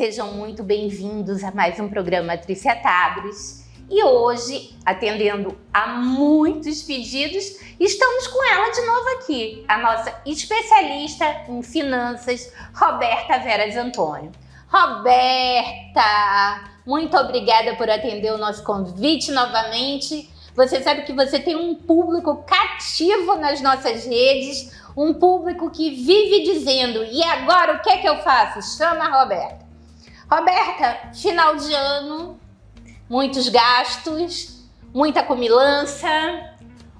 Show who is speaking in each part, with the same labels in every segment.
Speaker 1: sejam muito bem-vindos a mais um programa Trícia Tadros. E hoje, atendendo a muitos pedidos, estamos com ela de novo aqui, a nossa especialista em finanças, Roberta Veras Antônio. Roberta, muito obrigada por atender o nosso convite novamente. Você sabe que você tem um público cativo nas nossas redes, um público que vive dizendo, e agora o que é que eu faço? Chama a Roberta. Roberta, final de ano, muitos gastos, muita comilança,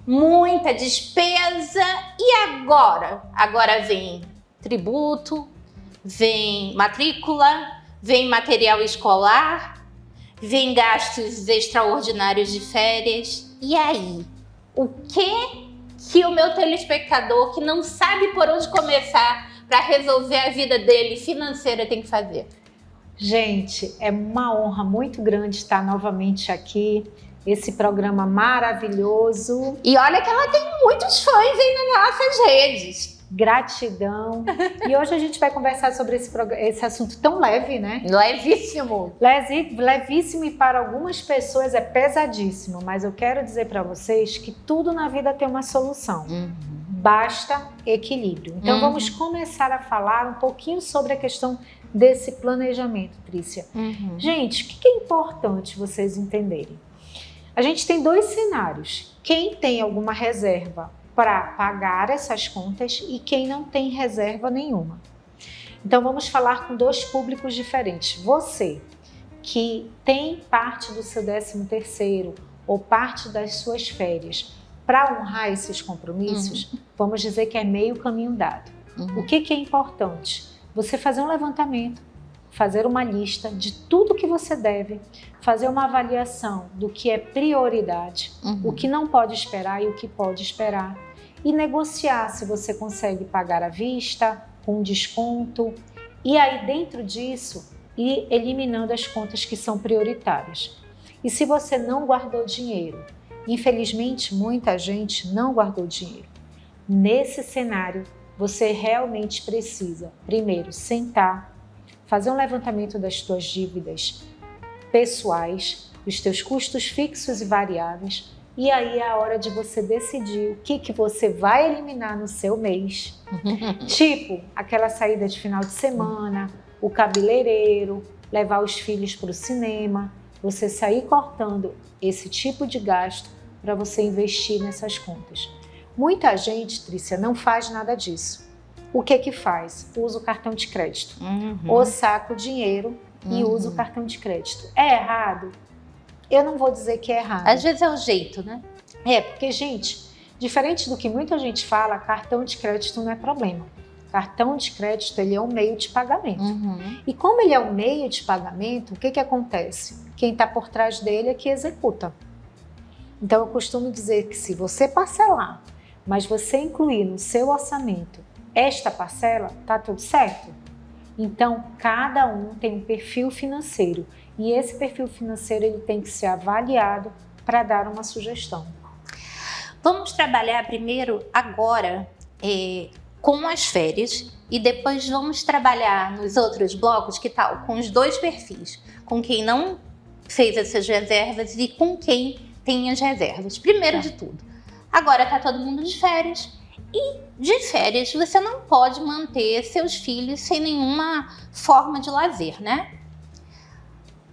Speaker 1: muita despesa. E agora? Agora vem tributo, vem matrícula, vem material escolar, vem gastos extraordinários de férias. E aí? O que o meu telespectador que não sabe por onde começar para resolver a vida dele financeira tem que fazer?
Speaker 2: Gente, é uma honra muito grande estar novamente aqui, esse programa maravilhoso.
Speaker 1: E olha que ela tem muitos fãs aí nas nossas redes.
Speaker 2: Gratidão. E hoje a gente vai conversar sobre esse assunto tão leve, né?
Speaker 1: Levíssimo.
Speaker 2: Levíssimo, e para algumas pessoas é pesadíssimo, mas eu quero dizer para vocês que tudo na vida tem uma solução. Basta equilíbrio. Então vamos começar a falar um pouquinho sobre a questão desse planejamento, Trícia. Gente, o que é importante vocês entenderem? A gente tem dois cenários. Quem tem alguma reserva para pagar essas contas e quem não tem reserva nenhuma. Então vamos falar com dois públicos diferentes. Você que tem parte do seu 13º ou parte das suas férias para honrar esses compromissos, vamos dizer que é meio caminho dado. O que é importante? Você fazer um levantamento, fazer uma lista de tudo que você deve, fazer uma avaliação do que é prioridade, o que não pode esperar e o que pode esperar, e negociar se você consegue pagar à vista, com desconto, e aí dentro disso ir eliminando as contas que são prioritárias. E se você não guardou dinheiro, infelizmente muita gente não guardou dinheiro, nesse cenário você realmente precisa, primeiro, sentar, fazer um levantamento das suas dívidas pessoais, dos teus custos fixos e variáveis, e aí é a hora de você decidir o que você vai eliminar no seu mês. Tipo, aquela saída de final de semana, o cabeleireiro, levar os filhos para o cinema, você sair cortando esse tipo de gasto para você investir nessas contas. Muita gente, Trícia, não faz nada disso. O que faz? Usa o cartão de crédito. Ou saca o dinheiro e usa o cartão de crédito. É errado? Eu não vou dizer que é errado.
Speaker 1: Às vezes é o jeito, né?
Speaker 2: É, porque, gente, diferente do que muita gente fala, cartão de crédito não é problema. Cartão de crédito, ele é um meio de pagamento. E como ele é um meio de pagamento, o que acontece? Quem está por trás dele é que executa. Então, eu costumo dizer que se você parcelar, mas você incluir no seu orçamento esta parcela, tá tudo certo? Então, cada um tem um perfil financeiro e esse perfil financeiro ele tem que ser avaliado para dar uma sugestão.
Speaker 1: Vamos trabalhar primeiro agora com as férias e depois vamos trabalhar nos outros blocos, que tal? Com os dois perfis, com quem não fez essas reservas e com quem tem as reservas. Primeiro de tudo, agora tá todo mundo de férias. E de férias você não pode manter seus filhos sem nenhuma forma de lazer, né?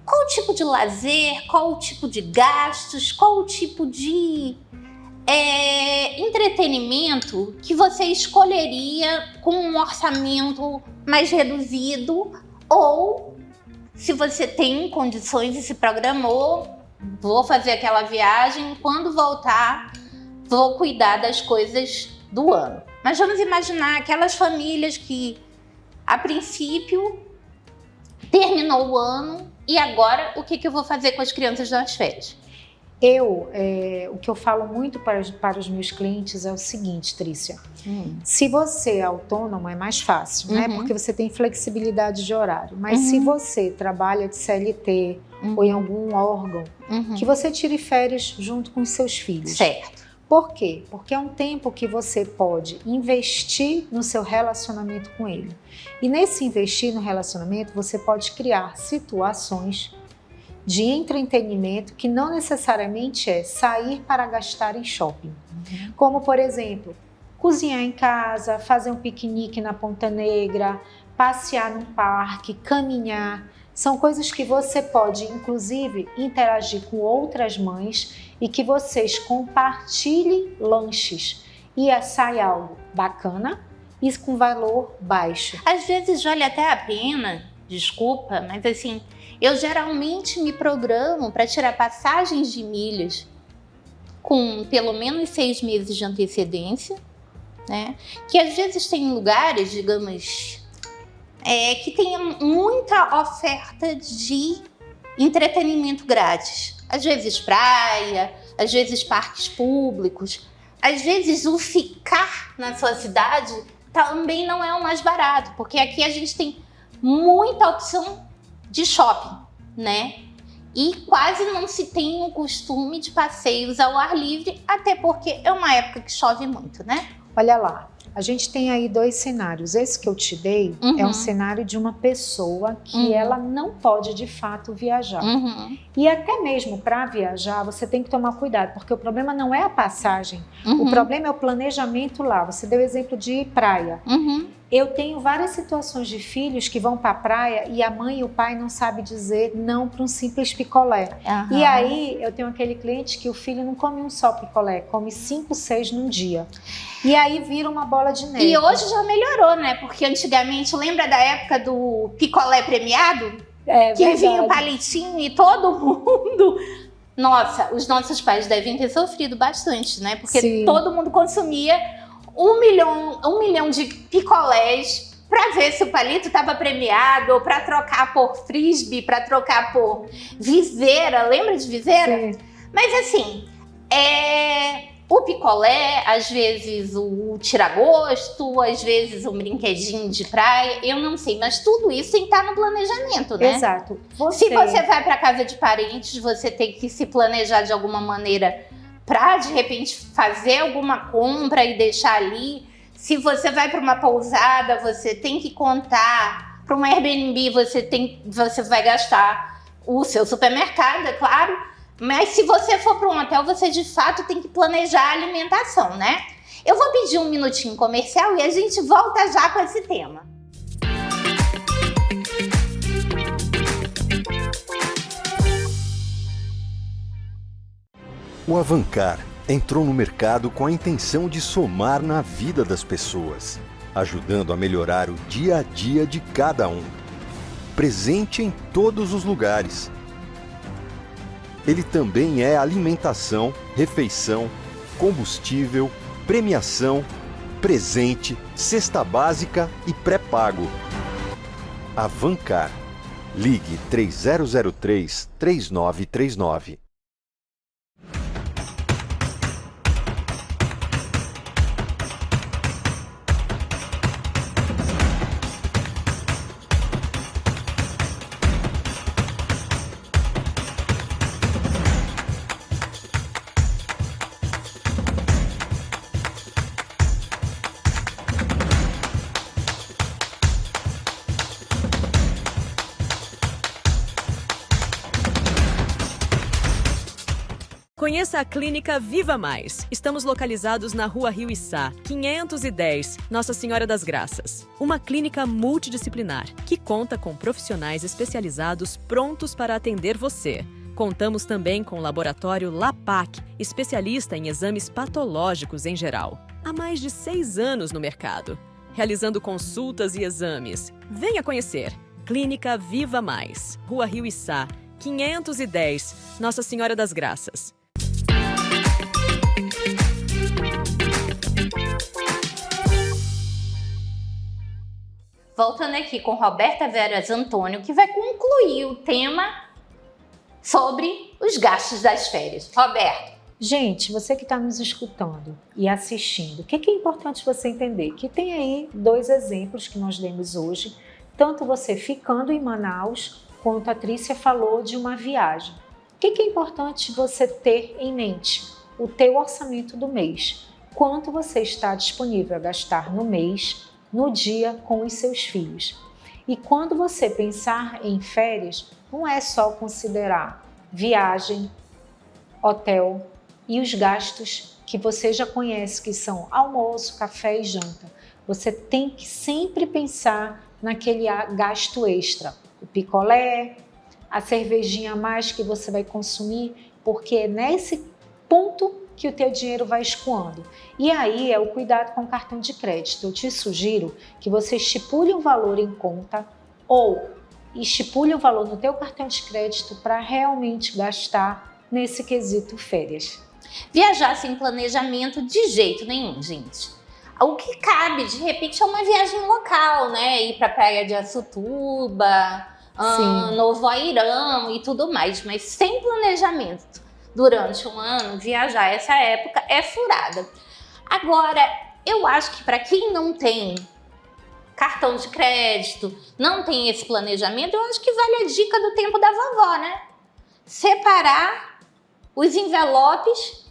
Speaker 1: Qual o tipo de lazer, qual o tipo de gastos, qual o tipo de entretenimento que você escolheria com um orçamento mais reduzido? Ou se você tem condições e se programou, vou fazer aquela viagem, quando voltar vou cuidar das coisas do ano. Mas vamos imaginar aquelas famílias que, a princípio, terminou o ano e agora o que eu vou fazer com as crianças nas férias?
Speaker 2: O que eu falo muito para os meus clientes é o seguinte, Trícia. Se você é autônomo é mais fácil, né? Porque você tem flexibilidade de horário. Mas se você trabalha de CLT ou em algum órgão, que você tire férias junto com os seus filhos.
Speaker 1: Certo.
Speaker 2: Por quê? Porque é um tempo que você pode investir no seu relacionamento com ele. E nesse investir no relacionamento, você pode criar situações de entretenimento que não necessariamente é sair para gastar em shopping. Como, por exemplo, cozinhar em casa, fazer um piquenique na Ponta Negra, passear num parque, caminhar. São coisas que você pode, inclusive, interagir com outras mães e que vocês compartilhem lanches. E sai algo bacana e com valor baixo.
Speaker 1: Às vezes vale até a pena, desculpa, mas assim, eu geralmente me programo para tirar passagens de milhas com pelo menos 6 meses de antecedência, né? Que às vezes tem lugares, digamos, que tem muita oferta de entretenimento grátis. Às vezes praia, às vezes parques públicos, às vezes o ficar na sua cidade também não é o mais barato, porque aqui a gente tem muita opção de shopping, né? E quase não se tem o costume de passeios ao ar livre, até porque é uma época que chove muito, né?
Speaker 2: Olha lá, a gente tem aí 2 cenários. Esse que eu te dei é um cenário de uma pessoa que ela não pode de fato viajar. E até mesmo para viajar, você tem que tomar cuidado, porque o problema não é a passagem, o problema é o planejamento lá. Você deu o exemplo de praia. Eu tenho várias situações de filhos que vão para a praia e a mãe e o pai não sabem dizer não para um simples picolé. E aí eu tenho aquele cliente que o filho não come um só picolé, come 5, 6 num dia. E aí vira uma bola de neve.
Speaker 1: E hoje já melhorou, né? Porque antigamente, lembra da época do picolé premiado? Que vinha o palitinho e todo mundo... Nossa, os nossos pais devem ter sofrido bastante, né? Porque todo mundo consumia 1 milhão de picolés para ver se o palito estava premiado, ou para trocar por frisbee, para trocar por viseira. Lembra de viseira?
Speaker 2: Sim.
Speaker 1: Mas assim, o picolé, às vezes o tira-gosto, às vezes um brinquedinho de praia, eu não sei, mas tudo isso tem que estar no planejamento, né?
Speaker 2: Exato.
Speaker 1: Se você vai para casa de parentes, você tem que se planejar de alguma maneira para, de repente, fazer alguma compra e deixar ali. Se você vai para uma pousada, você tem que contar. Para uma Airbnb, você vai gastar o seu supermercado, é claro. Mas se você for para um hotel, você de fato tem que planejar a alimentação, né? Eu vou pedir um minutinho comercial e a gente volta já com esse tema.
Speaker 3: O Avancar entrou no mercado com a intenção de somar na vida das pessoas, ajudando a melhorar o dia a dia de cada um. Presente em todos os lugares. Ele também é alimentação, refeição, combustível, premiação, presente, cesta básica e pré-pago. Avancar. Ligue 3003-3939.
Speaker 4: Conheça a Clínica Viva Mais. Estamos localizados na Rua Rio Içá, 510, Nossa Senhora das Graças. Uma clínica multidisciplinar que conta com profissionais especializados prontos para atender você. Contamos também com o laboratório LAPAC, especialista em exames patológicos em geral. Há mais de 6 anos no mercado, realizando consultas e exames. Venha conhecer. Clínica Viva Mais, Rua Rio Içá, 510, Nossa Senhora das Graças.
Speaker 1: Voltando aqui com Roberta Veras Antônio, que vai concluir o tema sobre os gastos das férias. Roberto.
Speaker 2: Gente, você que está nos escutando e assistindo, o que é importante você entender? Que tem aí 2 exemplos que nós demos hoje, tanto você ficando em Manaus, quanto a Trícia falou de uma viagem. O que é importante você ter em mente? o teu orçamento do mês. Quanto você está disponível a gastar no mês, no dia, com os seus filhos. E quando você pensar em férias, não é só considerar viagem, hotel e os gastos que você já conhece, que são almoço, café e janta. Você tem que sempre pensar naquele gasto extra, o picolé, a cervejinha a mais que você vai consumir, porque é nesse ponto que o teu dinheiro vai escoando. E aí é o cuidado com o cartão de crédito. Eu te sugiro que você estipule um valor em conta ou estipule um valor no teu cartão de crédito para realmente gastar nesse quesito férias.
Speaker 1: Viajar sem planejamento de jeito nenhum, gente. O que cabe, de repente, é uma viagem local, né? Ir para a praia de Açutuba, Novo Airão e tudo mais, mas sem planejamento durante um ano, viajar essa época é furada. Agora, eu acho que para quem não tem cartão de crédito, não tem esse planejamento, eu acho que vale a dica do tempo da vovó, né? Separar os envelopes.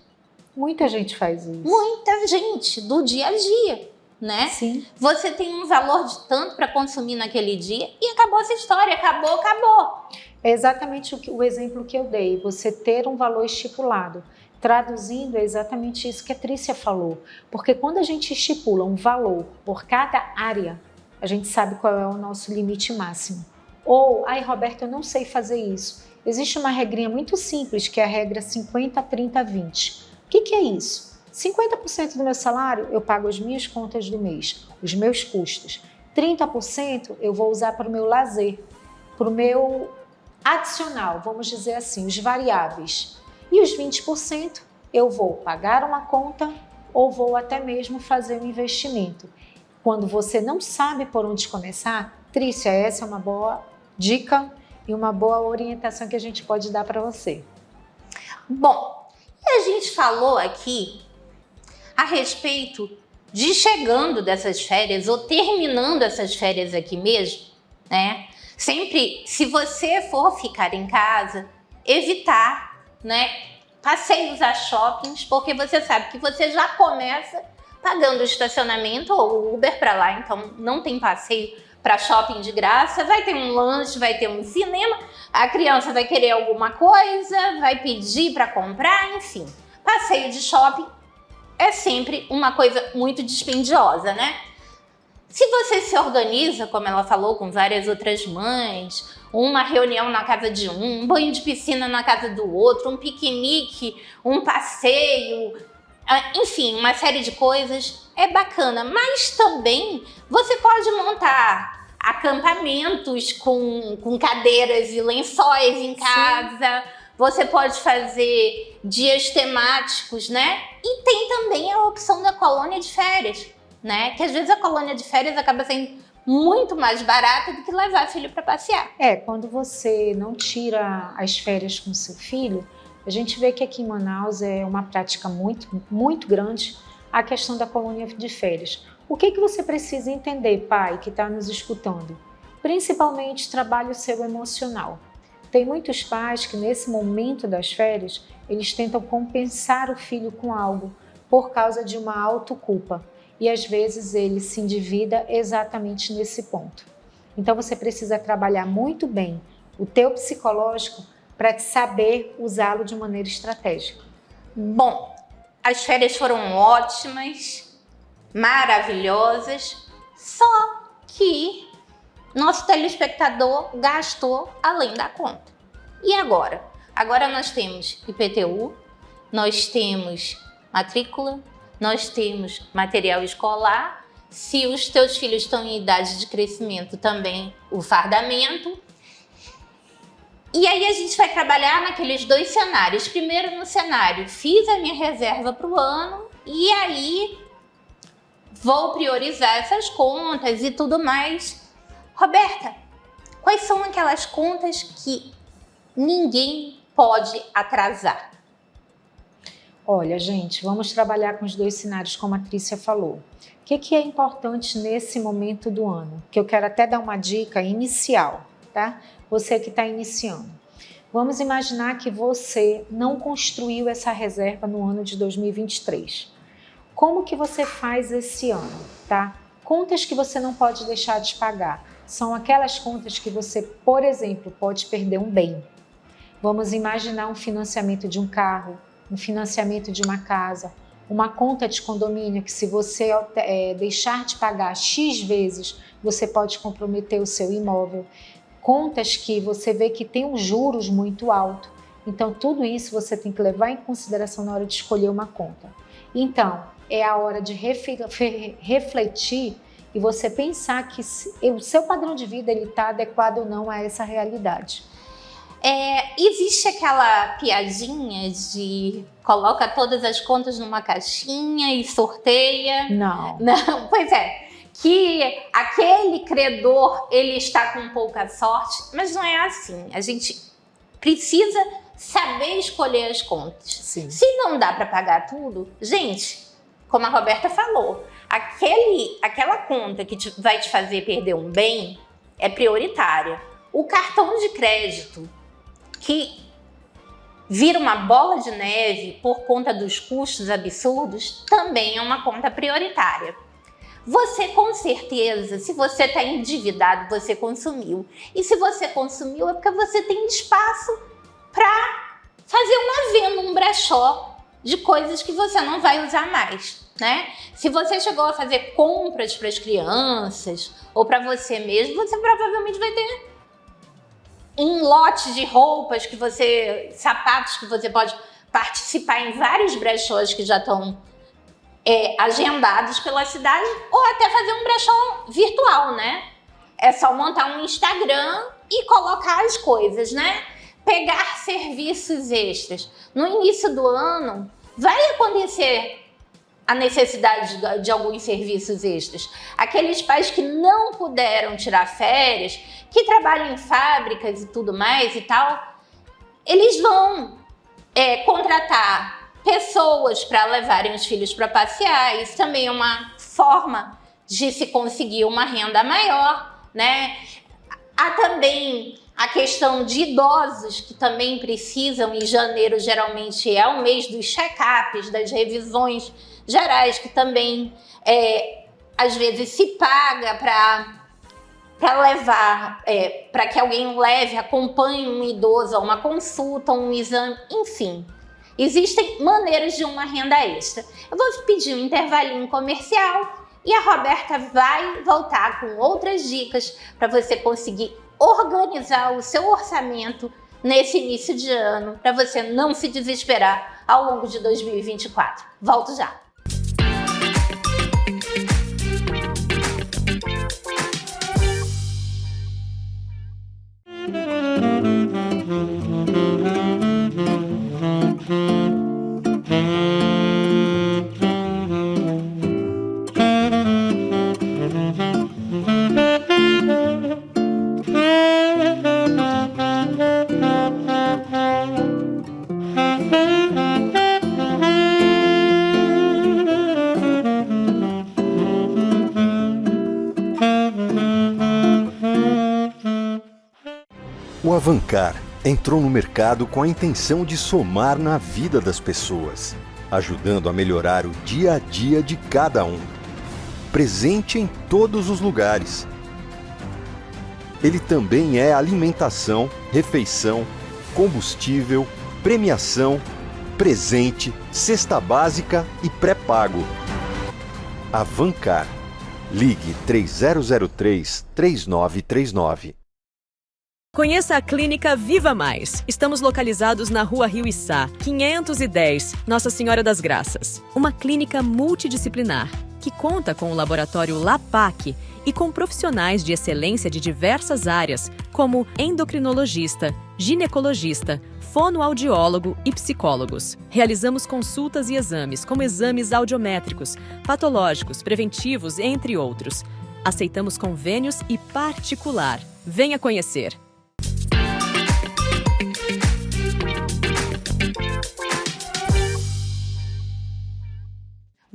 Speaker 2: Muita gente faz isso.
Speaker 1: Muita gente, do dia a dia, né?
Speaker 2: Sim.
Speaker 1: Você tem um valor de tanto para consumir naquele dia e acabou essa história, acabou.
Speaker 2: É exatamente o exemplo que eu dei, você ter um valor estipulado. Traduzindo, é exatamente isso que a Trícia falou. Porque quando a gente estipula um valor por cada área, a gente sabe qual é o nosso limite máximo. Ou, Roberta, eu não sei fazer isso. Existe uma regrinha muito simples, que é a regra 50, 30, 20. O que é isso? 50% do meu salário eu pago as minhas contas do mês, os meus custos. 30% eu vou usar para o meu lazer, para o meu adicional, vamos dizer assim, os variáveis. E os 20% eu vou pagar uma conta ou vou até mesmo fazer um investimento. Quando você não sabe por onde começar, Trícia, essa é uma boa dica e uma boa orientação que a gente pode dar para você.
Speaker 1: Bom, e a gente falou aqui a respeito de chegando dessas férias ou terminando essas férias aqui mesmo, né? Sempre, se você for ficar em casa, evitar, né, passeios a shoppings, porque você sabe que você já começa pagando o estacionamento ou o Uber para lá, então não tem passeio para shopping de graça, vai ter um lanche, vai ter um cinema, a criança vai querer alguma coisa, vai pedir para comprar, enfim. Passeio de shopping é sempre uma coisa muito dispendiosa, né? Se você se organiza, como ela falou, com várias outras mães, uma reunião na casa de um banho de piscina na casa do outro, um piquenique, um passeio, enfim, uma série de coisas, é bacana. Mas também você pode montar acampamentos com cadeiras e lençóis em casa. Sim. Você pode fazer dias temáticos, né? E tem também a opção da colônia de férias, né? Que às vezes a colônia de férias acaba sendo muito mais barata do que levar filho para passear.
Speaker 2: Quando você não tira as férias com seu filho, a gente vê que aqui em Manaus é uma prática muito grande a questão da colônia de férias. O que você precisa entender, pai, que está nos escutando? Principalmente trabalhe o seu emocional. Tem muitos pais que nesse momento das férias, eles tentam compensar o filho com algo por causa de uma autoculpa. E às vezes ele se endivida exatamente nesse ponto. Então você precisa trabalhar muito bem o teu psicológico para saber usá-lo de maneira estratégica.
Speaker 1: Bom, as férias foram ótimas, maravilhosas, só que nosso telespectador gastou além da conta. E agora? Agora nós temos IPTU, nós temos matrícula, nós temos material escolar, se os teus filhos estão em idade de crescimento também, o fardamento. E aí a gente vai trabalhar naqueles dois cenários. Primeiro no cenário, fiz a minha reserva para o ano e aí vou priorizar essas contas e tudo mais. Roberta, quais são aquelas contas que ninguém pode atrasar?
Speaker 2: Olha, gente, vamos trabalhar com os dois cenários, como a Trícia falou. O que é importante nesse momento do ano? Que eu quero até dar uma dica inicial, tá? Você que está iniciando. Vamos imaginar que você não construiu essa reserva no ano de 2023. Como que você faz esse ano, tá? Contas que você não pode deixar de pagar. São aquelas contas que você, por exemplo, pode perder um bem. Vamos imaginar um financiamento de um carro, um financiamento de uma casa, uma conta de condomínio que se você deixar de pagar X vezes, você pode comprometer o seu imóvel. Contas que você vê que tem um juros muito alto. Então, tudo isso você tem que levar em consideração na hora de escolher uma conta. Então, é a hora de refletir e você pensar que o seu padrão de vida está adequado ou não a essa realidade.
Speaker 1: Existe aquela piadinha de coloca todas as contas numa caixinha e sorteia?
Speaker 2: Não.
Speaker 1: Não, pois é. Que aquele credor, ele está com pouca sorte, mas não é assim. A gente precisa saber escolher as contas.
Speaker 2: Sim.
Speaker 1: Se não dá para pagar tudo, gente, como a Roberta falou, aquela conta que vai te fazer perder um bem é prioritária. O cartão de crédito, que vira uma bola de neve por conta dos custos absurdos, também é uma conta prioritária. Você, com certeza, se você está endividado, você consumiu. E se você consumiu, é porque você tem espaço para fazer uma venda, um brechó de coisas que você não vai usar mais, né? Se você chegou a fazer compras para as crianças ou para você mesmo, você provavelmente vai ter um lote de roupas sapatos que você pode participar em vários brechós que já estão agendados pela cidade, ou até fazer um brechó virtual, né? É só montar um Instagram e colocar as coisas, né? Pegar serviços extras. No início do ano, vai acontecer a necessidade de alguns serviços extras. Aqueles pais que não puderam tirar férias, que trabalham em fábricas e tudo mais e tal, eles vão contratar pessoas para levarem os filhos para passear. Isso também é uma forma de se conseguir uma renda maior, né? Há também a questão de idosos que também precisam, em janeiro geralmente é o mês dos check-ups, das revisões gerais, que também às vezes se paga para levar, para que alguém acompanhe um idoso a uma consulta, um exame, enfim. Existem maneiras de uma renda extra. Eu vou pedir um intervalinho comercial e a Roberta vai voltar com outras dicas para você conseguir organizar o seu orçamento nesse início de ano, para você não se desesperar ao longo de 2024. Volto já!
Speaker 3: O Avancar entrou no mercado com a intenção de somar na vida das pessoas, ajudando a melhorar o dia a dia de cada um. Presente em todos os lugares. Ele também é alimentação, refeição, combustível, premiação, presente, cesta básica e pré-pago. Avancar. Ligue 3003-3939.
Speaker 4: Conheça a Clínica Viva Mais. Estamos localizados na Rua Rio Içá, 510, Nossa Senhora das Graças. Uma clínica multidisciplinar que conta com o laboratório LAPAC e com profissionais de excelência de diversas áreas, como endocrinologista, ginecologista, fonoaudiólogo e psicólogos. Realizamos consultas e exames, como exames audiométricos, patológicos, preventivos, entre outros. Aceitamos convênios e particular. Venha conhecer.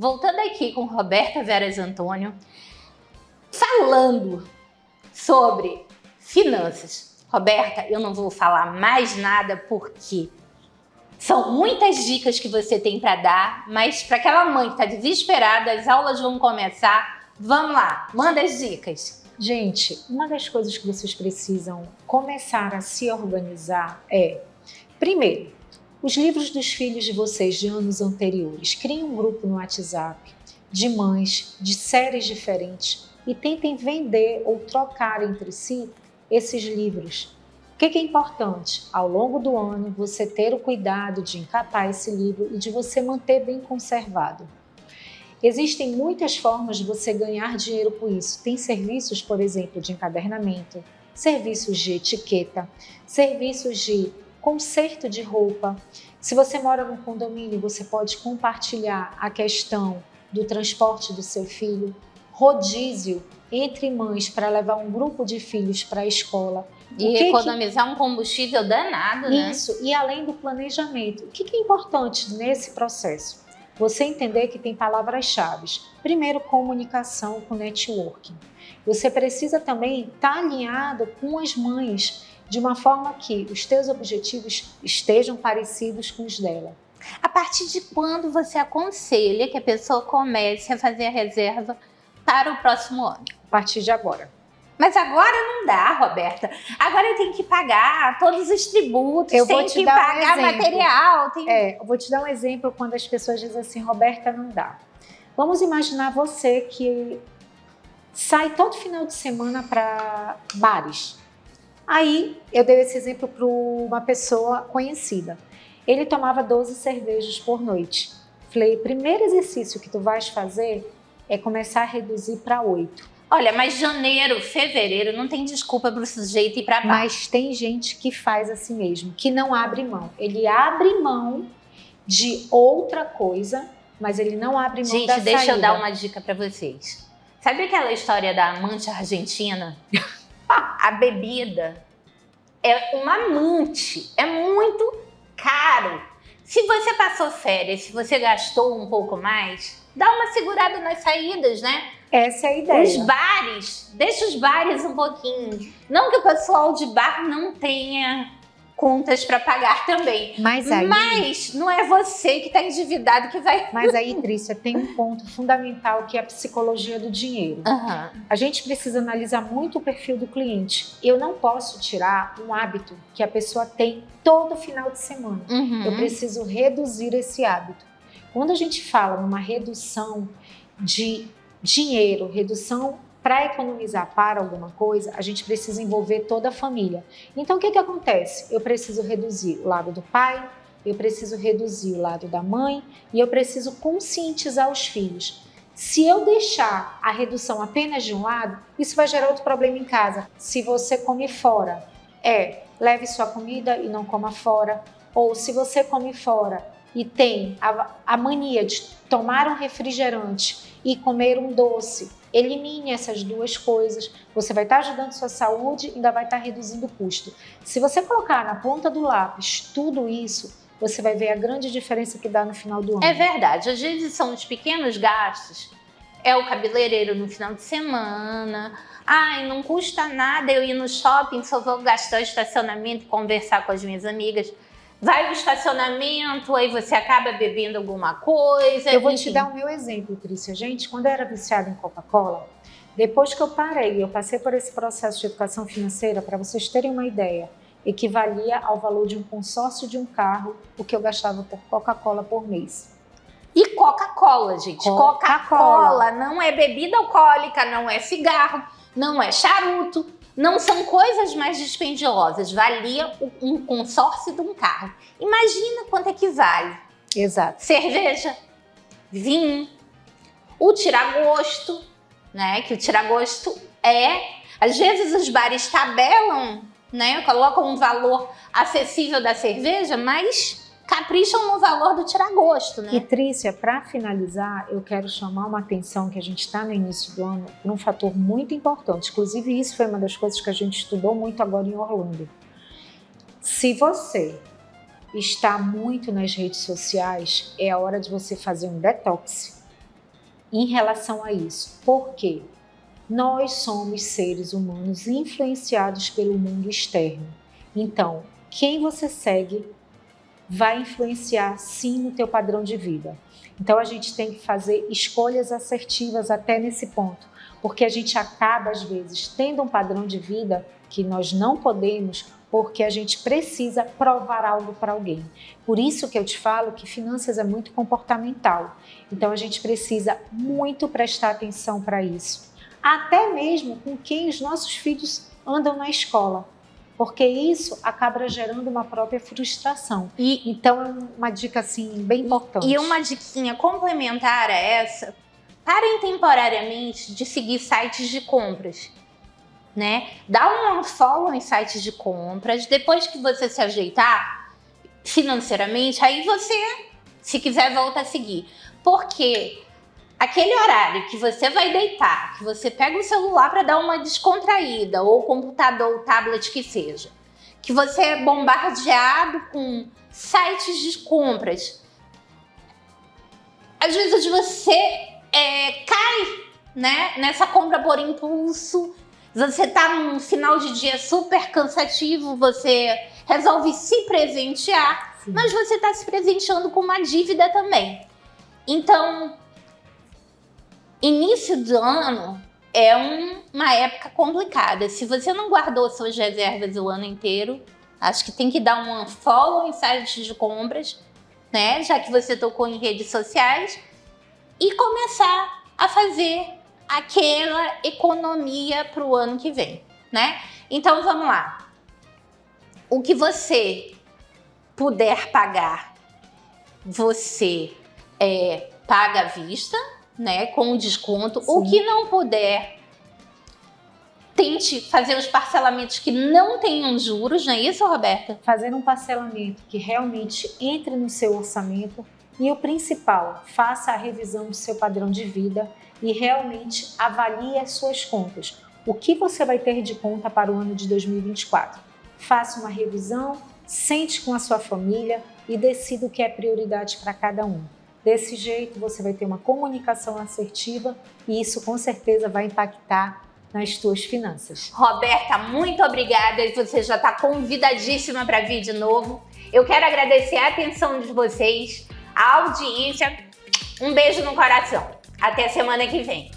Speaker 1: Voltando aqui com Roberta Veras Antônio, falando sobre finanças. Roberta, eu não vou falar mais nada porque são muitas dicas que você tem para dar, mas para aquela mãe que está desesperada, as aulas vão começar. Vamos lá, manda as dicas.
Speaker 2: Gente, uma das coisas que vocês precisam começar a se organizar é, primeiro, os livros dos filhos de vocês de anos anteriores. Criem um grupo no WhatsApp de mães de séries diferentes e tentem vender ou trocar entre si esses livros. O que é importante? Ao longo do ano, você ter o cuidado de encapar esse livro e de você manter bem conservado. Existem muitas formas de você ganhar dinheiro com isso. Tem serviços, por exemplo, de encadernamento, serviços de etiqueta, serviços de conserto de roupa. Se você mora num condomínio, você pode compartilhar a questão do transporte do seu filho, rodízio entre mães para levar um grupo de filhos para a escola.
Speaker 1: E economizar um combustível danado, né?
Speaker 2: Isso, e além do planejamento. O que é importante nesse processo? Você entender que tem palavras-chave. Primeiro, comunicação com networking. Você precisa também estar alinhado com as mães, de uma forma que os teus objetivos estejam parecidos com os dela.
Speaker 1: A partir de quando você aconselha que a pessoa comece a fazer a reserva para o próximo ano?
Speaker 2: A partir de agora.
Speaker 1: Mas agora não dá, Roberta. Agora eu tenho que pagar todos os tributos, tenho que pagar material.
Speaker 2: Eu vou te dar um exemplo quando as pessoas dizem assim, Roberta, não dá. Vamos imaginar você que sai todo final de semana para bares. Aí eu dei esse exemplo para uma pessoa conhecida. Ele tomava 12 cervejas por noite. Falei, primeiro exercício que tu vais fazer é começar a reduzir para 8.
Speaker 1: Olha, mas janeiro, fevereiro, não tem desculpa para o sujeito ir para baixo.
Speaker 2: Mas tem gente que faz assim mesmo, que não abre mão. Ele abre mão de outra coisa, mas ele não abre mão da saída.
Speaker 1: Gente, deixa eu dar uma dica para vocês. Sabe aquela história da amante argentina? A bebida é uma amante, é muito caro. Se você passou férias, se você gastou um pouco mais, dá uma segurada nas saídas, né?
Speaker 2: Essa é a ideia.
Speaker 1: Os bares, deixa os bares um pouquinho. Não que o pessoal de bar não tenha contas para pagar também. Mas não é você que está endividado que vai...
Speaker 2: Mas aí, Trícia, tem um ponto fundamental que é a psicologia do dinheiro. A gente precisa analisar muito o perfil do cliente. Eu não posso tirar um hábito que a pessoa tem todo final de semana. Eu preciso reduzir esse hábito. Quando a gente fala numa redução de dinheiro, redução para economizar para alguma coisa, a gente precisa envolver toda a família. Então, o que acontece? Eu preciso reduzir o lado do pai, eu preciso reduzir o lado da mãe e eu preciso conscientizar os filhos. Se eu deixar a redução apenas de um lado, isso vai gerar outro problema em casa. Se você come fora, leve sua comida e não coma fora. Ou se você come fora e tem a mania de tomar um refrigerante e comer um doce, elimine essas duas coisas. Você vai estar ajudando sua saúde e ainda vai estar reduzindo o custo. Se você colocar na ponta do lápis tudo isso, você vai ver a grande diferença que dá no final do ano.
Speaker 1: É verdade, às vezes são os pequenos gastos. É o cabeleireiro no final de semana. Ai, não custa nada eu ir no shopping, só vou gastar o estacionamento e conversar com as minhas amigas. Vai no estacionamento, aí você acaba bebendo alguma coisa.
Speaker 2: Eu vou te dar o meu exemplo, Trícia. Gente, quando eu era viciada em Coca-Cola, depois que eu parei, eu passei por esse processo de educação financeira, para vocês terem uma ideia, equivalia ao valor de um consórcio de um carro, o que eu gastava por Coca-Cola por mês.
Speaker 1: E Coca-Cola, gente. Coca-Cola não é bebida alcoólica, não é cigarro, não é charuto. Não são coisas mais dispendiosas, valia um consórcio de um carro. Imagina quanto é que vale.
Speaker 2: Exato.
Speaker 1: Cerveja, vinho, o tiragosto, né? Que o tiragosto às vezes os bares tabelam, né? Colocam um valor acessível da cerveja, mas capricham no valor do tiragosto, né?
Speaker 2: E Trícia, para finalizar, eu quero chamar uma atenção que a gente está no início do ano por um fator muito importante. Inclusive, isso foi uma das coisas que a gente estudou muito agora em Orlando. Se você está muito nas redes sociais, é a hora de você fazer um detox em relação a isso. Por quê? Nós somos seres humanos influenciados pelo mundo externo. Então, quem você segue vai influenciar sim no teu padrão de vida. Então a gente tem que fazer escolhas assertivas até nesse ponto, porque a gente acaba às vezes tendo um padrão de vida que nós não podemos, porque a gente precisa provar algo para alguém. Por isso que eu te falo que finanças é muito comportamental. Então a gente precisa muito prestar atenção para isso. Até mesmo com quem os nossos filhos andam na escola. Porque isso acaba gerando uma própria frustração. Então é uma dica assim bem importante.
Speaker 1: E uma diquinha complementar a essa, parem temporariamente de seguir sites de compras, né? Dá um unfollow em sites de compras, depois que você se ajeitar financeiramente, aí você, se quiser, volta a seguir. Porque aquele horário que você vai deitar, que você pega o celular para dar uma descontraída, ou o computador, ou tablet que seja, que você é bombardeado com sites de compras, às vezes você cai, né, nessa compra por impulso, você tá num final de dia super cansativo, você resolve se presentear,
Speaker 2: Sim.
Speaker 1: mas você está se presenteando com uma dívida também. Então, início do ano é uma época complicada. Se você não guardou suas reservas o ano inteiro, acho que tem que dar um unfollow em sites de compras, né? Já que você tocou em redes sociais, e começar a fazer aquela economia para o ano que vem, né? Então vamos lá. O que você puder pagar, você paga à vista, né, com desconto.
Speaker 2: Sim.
Speaker 1: O que não puder, tente fazer os parcelamentos que não tenham juros, não é isso, Roberta?
Speaker 2: Fazer um parcelamento que realmente entre no seu orçamento e o principal, faça a revisão do seu padrão de vida e realmente avalie as suas contas. O que você vai ter de conta para o ano de 2024? Faça uma revisão, sente com a sua família e decida o que é prioridade para cada um. Desse jeito, você vai ter uma comunicação assertiva e isso com certeza vai impactar nas suas finanças.
Speaker 1: Roberta, muito obrigada. Você já está convidadíssima para vir de novo. Eu quero agradecer a atenção de vocês, a audiência. Um beijo no coração. Até semana que vem.